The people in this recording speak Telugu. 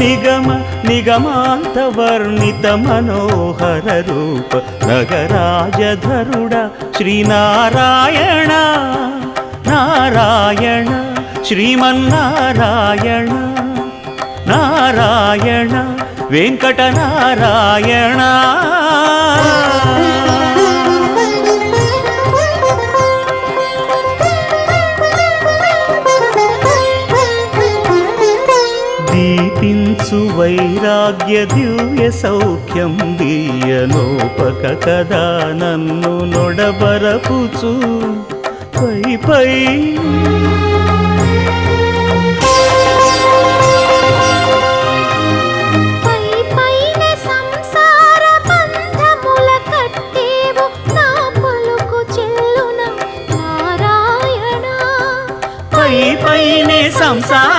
నిగమ నిగమాంతవర్ణిత మనోహర రూప నగరాజధరుడ శ్రీనారాయణ నారాయణ శ్రీమన్నారాయణ నారాయణ వెంకటనారాయణ. దీపించు వైరాగ్య దివ్య సౌఖ్యం దీయనోపక కదా నన్ను నొడబరపుచు పై పై